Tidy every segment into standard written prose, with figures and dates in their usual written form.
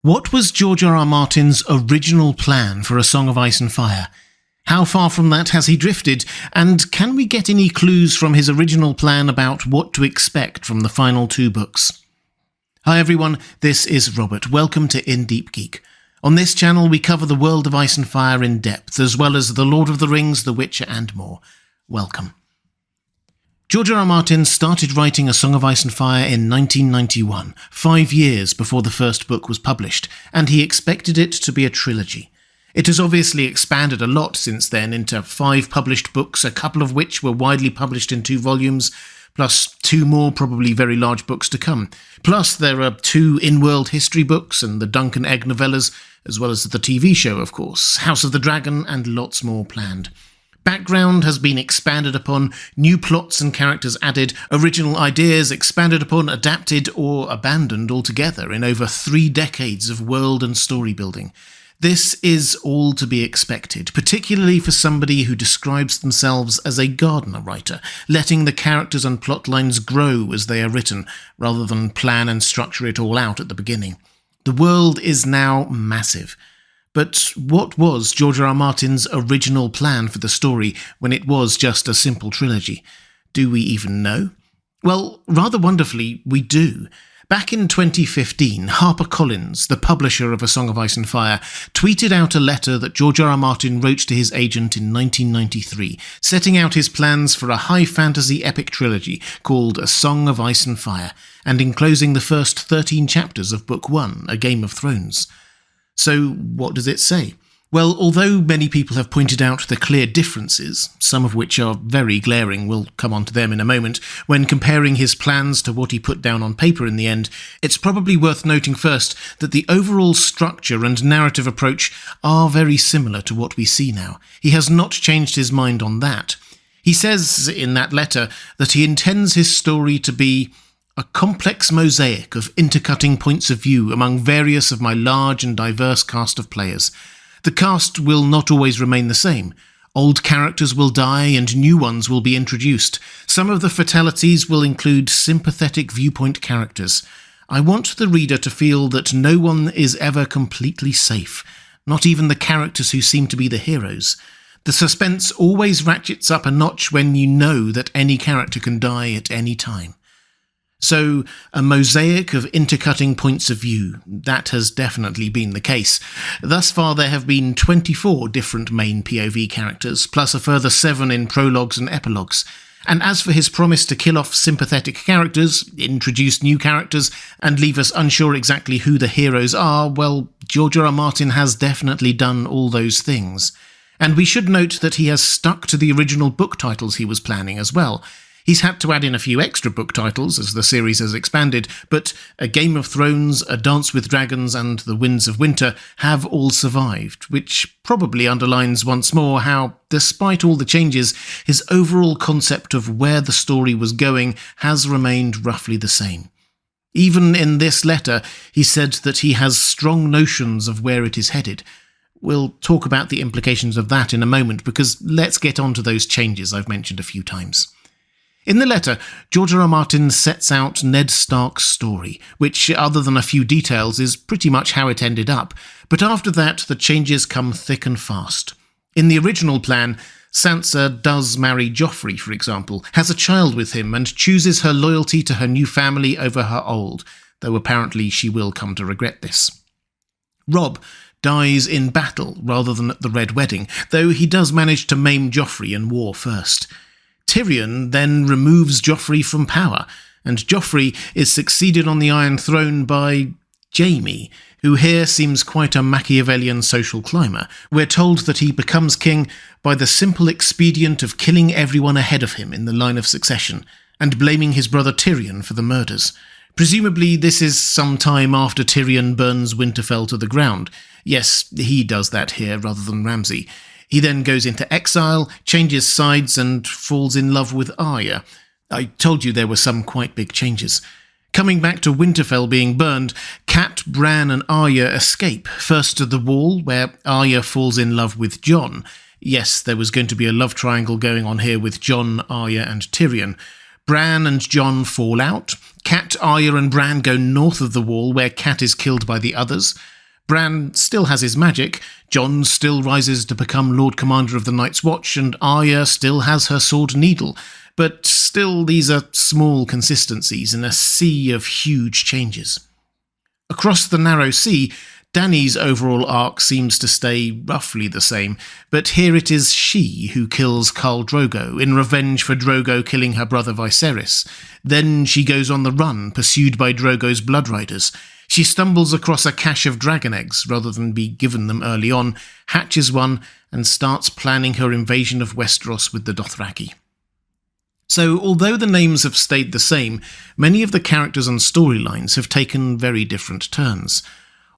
What was George R. R. Martin's original plan for A Song of Ice and Fire? How far from that has he drifted, and can we get any clues from his original plan about what to expect from the final two books? Hi everyone, this is Robert. Welcome to In Deep Geek. On this channel we cover the world of Ice and Fire in depth, as well as The Lord of the Rings, The Witcher and more. Welcome. George R. R. Martin started writing A Song of Ice and Fire in 1991, 5 years before the first book was published, and he expected it to be a trilogy. It has obviously expanded a lot since then into 5 published books, a couple of which were widely published in 2 volumes, plus 2 more probably very large books to come. Plus there are 2 in-world history books and the Duncan Egg novellas, as well as the TV show, of course, House of the Dragon, and lots more planned. Background has been expanded upon, new plots and characters added, original ideas expanded upon, adapted or abandoned altogether in over 3 decades of world and story building. This is all to be expected, particularly for somebody who describes themselves as a gardener writer, letting the characters and plot lines grow as they are written, rather than plan and structure it all out at the beginning. The world is now massive. But what was George R. R. Martin's original plan for the story when it was just a simple trilogy? Do we even know? Well, rather wonderfully, we do. Back in 2015, HarperCollins, the publisher of A Song of Ice and Fire, tweeted out a letter that George R. R. Martin wrote to his agent in 1993, setting out his plans for a high fantasy epic trilogy called A Song of Ice and Fire, and enclosing the first 13 chapters of Book 1, A Game of Thrones. So what does it say? Well, although many people have pointed out the clear differences, some of which are very glaring, we'll come on to them in a moment, when comparing his plans to what he put down on paper in the end, it's probably worth noting first that the overall structure and narrative approach are very similar to what we see now. He has not changed his mind on that. He says in that letter that he intends his story to be a complex mosaic of intercutting points of view among various of my large and diverse cast of players. The cast will not always remain the same. Old characters will die and new ones will be introduced. Some of the fatalities will include sympathetic viewpoint characters. I want the reader to feel that no one is ever completely safe, not even the characters who seem to be the heroes. The suspense always ratchets up a notch when you know that any character can die at any time. So, a mosaic of intercutting points of view. That has definitely been the case. Thus far there have been 24 different main POV characters, plus a further 7 in prologues and epilogues. And as for his promise to kill off sympathetic characters, introduce new characters, and leave us unsure exactly who the heroes are, well, George R. R. Martin has definitely done all those things. And we should note that he has stuck to the original book titles he was planning as well. He's had to add in a few extra book titles as the series has expanded, but A Game of Thrones, A Dance with Dragons and The Winds of Winter have all survived, which probably underlines once more how, despite all the changes, his overall concept of where the story was going has remained roughly the same. Even in this letter, he said that he has strong notions of where it is headed. We'll talk about the implications of that in a moment, because let's get on to those changes I've mentioned a few times. In the letter, George R. R. Martin sets out Ned Stark's story, which, other than a few details, is pretty much how it ended up, but after that the changes come thick and fast. In the original plan, Sansa does marry Joffrey, for example, has a child with him, and chooses her loyalty to her new family over her old, though apparently she will come to regret this. Robb dies in battle rather than at the Red Wedding, though he does manage to maim Joffrey in war first. Tyrion then removes Joffrey from power, and Joffrey is succeeded on the Iron Throne by Jaime, who here seems quite a Machiavellian social climber. We're told that he becomes king by the simple expedient of killing everyone ahead of him in the line of succession, and blaming his brother Tyrion for the murders. Presumably this is some time after Tyrion burns Winterfell to the ground. Yes, he does that here rather than Ramsay. He then goes into exile, changes sides, and falls in love with Arya. I told you there were some quite big changes. Coming back to Winterfell being burned, Cat, Bran and Arya escape, first to the Wall, where Arya falls in love with Jon. Yes, there was going to be a love triangle going on here with Jon, Arya and Tyrion. Bran and Jon fall out. Cat, Arya and Bran go north of the wall, where Cat is killed by the others. Bran still has his magic, Jon still rises to become Lord Commander of the Night's Watch, and Arya still has her sword Needle. But still, these are small consistencies in a sea of huge changes. Across the narrow sea, Dany's overall arc seems to stay roughly the same, but here it is she who kills Khal Drogo in revenge for Drogo killing her brother Viserys. Then she goes on the run, pursued by Drogo's blood riders. She stumbles across a cache of dragon eggs rather than be given them early on, hatches one, and starts planning her invasion of Westeros with the Dothraki. So, although the names have stayed the same, many of the characters and storylines have taken very different turns.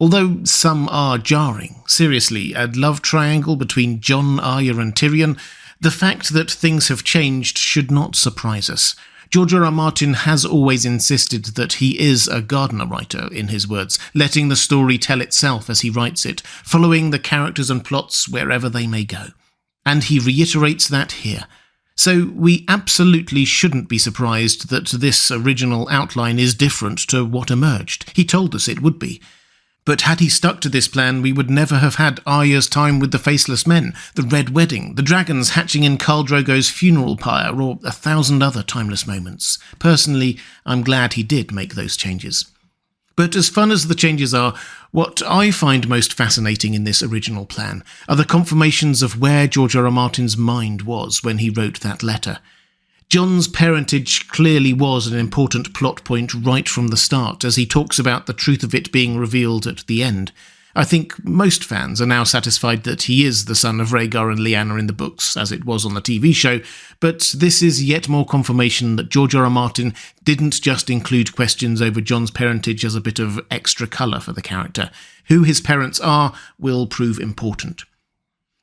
Although some are jarring, seriously, a love triangle between Jon, Arya and Tyrion, the fact that things have changed should not surprise us. George R. R. Martin has always insisted that he is a gardener writer, in his words, letting the story tell itself as he writes it, following the characters and plots wherever they may go. And he reiterates that here. So we absolutely shouldn't be surprised that this original outline is different to what emerged. He told us it would be. But had he stuck to this plan, we would never have had Arya's time with the Faceless Men, the Red Wedding, the dragons hatching in Khal Drogo's funeral pyre, or 1,000 other timeless moments. Personally, I'm glad he did make those changes. But as fun as the changes are, what I find most fascinating in this original plan are the confirmations of where George R. R. Martin's mind was when he wrote that letter. Jon's parentage clearly was an important plot point right from the start, as he talks about the truth of it being revealed at the end. I think most fans are now satisfied that he is the son of Rhaegar and Lyanna in the books, as it was on the TV show, but this is yet more confirmation that George R. R. Martin didn't just include questions over Jon's parentage as a bit of extra colour for the character. Who his parents are will prove important.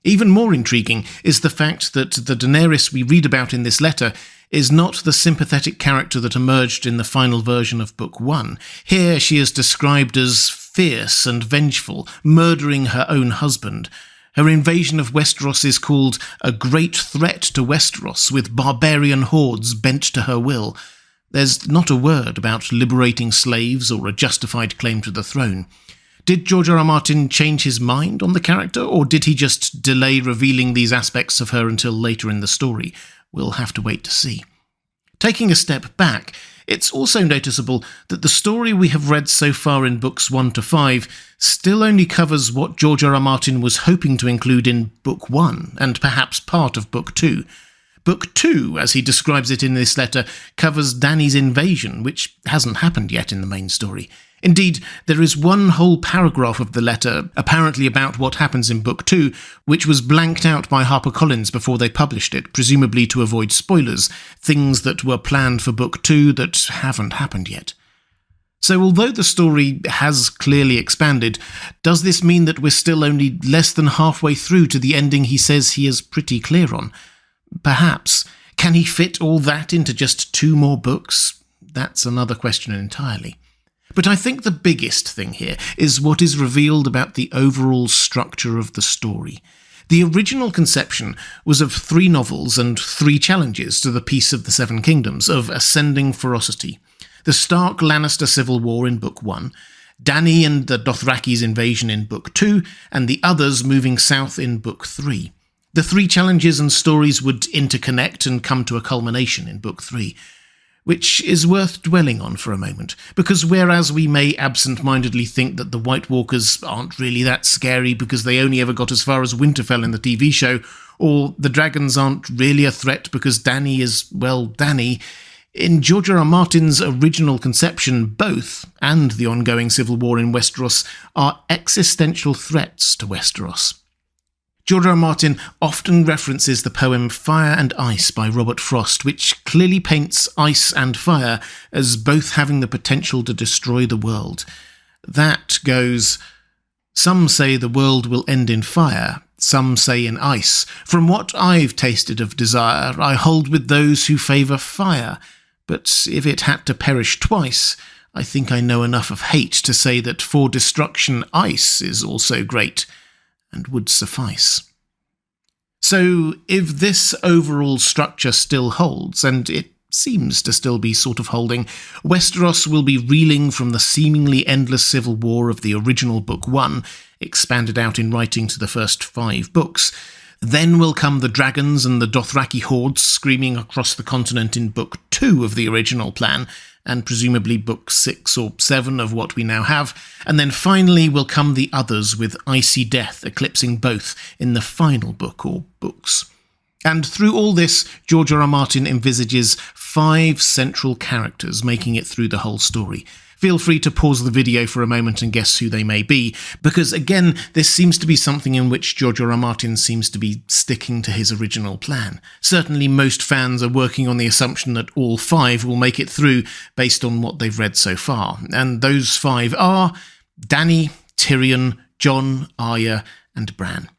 Even more intriguing is the fact that the Daenerys we read about in this letter is not the sympathetic character that emerged in the final version of Book 1. Here she is described as fierce and vengeful, murdering her own husband. Her invasion of Westeros is called a great threat to Westeros, with barbarian hordes bent to her will. There's not a word about liberating slaves or a justified claim to the throne. Did George R. R. Martin change his mind on the character, or did he just delay revealing these aspects of her until later in the story? We'll have to wait to see. Taking a step back, it's also noticeable that the story we have read so far in books 1 to 5 still only covers what George R. R. Martin was hoping to include in Book 1, and perhaps part of Book 2. Book 2, as he describes it in this letter, covers Dany's invasion, which hasn't happened yet in the main story. Indeed, there is one whole paragraph of the letter, apparently about what happens in Book 2, which was blanked out by HarperCollins before they published it, presumably to avoid spoilers, things that were planned for Book 2 that haven't happened yet. So although the story has clearly expanded, does this mean that we're still only less than halfway through to the ending he says he is pretty clear on? Perhaps. Can he fit all that into just 2 more books? That's another question entirely. But I think the biggest thing here is what is revealed about the overall structure of the story. The original conception was of 3 novels and 3 challenges to the Peace of the Seven Kingdoms of ascending ferocity. The Stark-Lannister Civil War in Book 1, Dany and the Dothraki's invasion in Book 2, and the others moving south in Book 3. The 3 challenges and stories would interconnect and come to a culmination in Book 3. Which is worth dwelling on for a moment, because whereas we may absent-mindedly think that the White Walkers aren't really that scary because they only ever got as far as Winterfell in the TV show, or the dragons aren't really a threat because Dany is, well, Dany, in George R. R. Martin's original conception, both, and the ongoing civil war in Westeros, are existential threats to Westeros. George R. R. Martin often references the poem Fire and Ice by Robert Frost, which clearly paints ice and fire as both having the potential to destroy the world. That goes, some say the world will end in fire, some say in ice. From what I've tasted of desire, I hold with those who favour fire. But if it had to perish twice, I think I know enough of hate to say that for destruction ice is also great, and would suffice. So, if this overall structure still holds, and it seems to still be sort of holding. Westeros will be reeling from the seemingly endless civil war of the original Book 1, expanded out in writing to the first 5 books. Then will come the dragons and the Dothraki hordes screaming across the continent in Book 2 of the original plan, and presumably Book 6 or 7 of what we now have. And then finally will come the others, with icy death eclipsing both in the final book or books. And through all this, George R. R. Martin envisages 5 central characters making it through the whole story. Feel free to pause the video for a moment and guess who they may be, because again, this seems to be something in which George R. R. Martin seems to be sticking to his original plan. Certainly most fans are working on the assumption that all 5 will make it through based on what they've read so far, and those 5 are Dany, Tyrion, Jon, Arya, and Bran.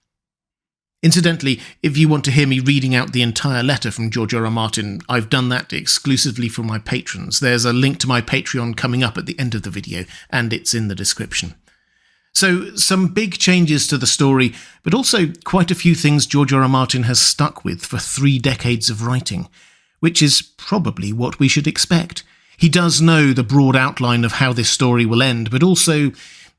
Incidentally, if you want to hear me reading out the entire letter from George R. R. Martin, I've done that exclusively for my patrons. There's a link to my Patreon coming up at the end of the video, and it's in the description. So, some big changes to the story, but also quite a few things George R. R. Martin has stuck with for 3 decades of writing, which is probably what we should expect. He does know the broad outline of how this story will end, but also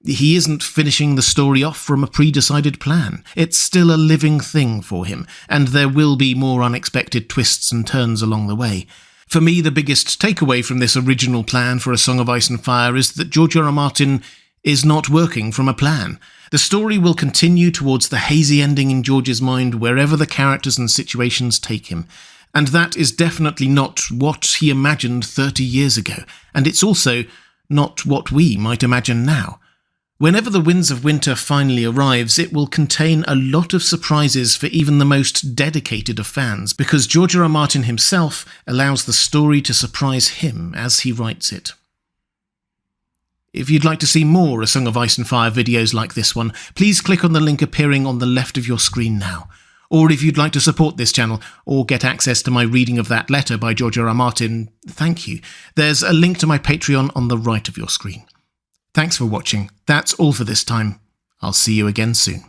he isn't finishing the story off from a pre-decided plan. It's still a living thing for him, and there will be more unexpected twists and turns along the way. For me, the biggest takeaway from this original plan for A Song of Ice and Fire is that George R. R. Martin is not working from a plan. The story will continue towards the hazy ending in George's mind wherever the characters and situations take him. And that is definitely not what he imagined 30 years ago, and it's also not what we might imagine now. Whenever the Winds of Winter finally arrives, it will contain a lot of surprises for even the most dedicated of fans, because George R. R. Martin himself allows the story to surprise him as he writes it. If you'd like to see more A Song of Ice and Fire videos like this one, please click on the link appearing on the left of your screen now. Or if you'd like to support this channel, or get access to my reading of that letter by George R. R. Martin, thank you. There's a link to my Patreon on the right of your screen. Thanks for watching. That's all for this time. I'll see you again soon.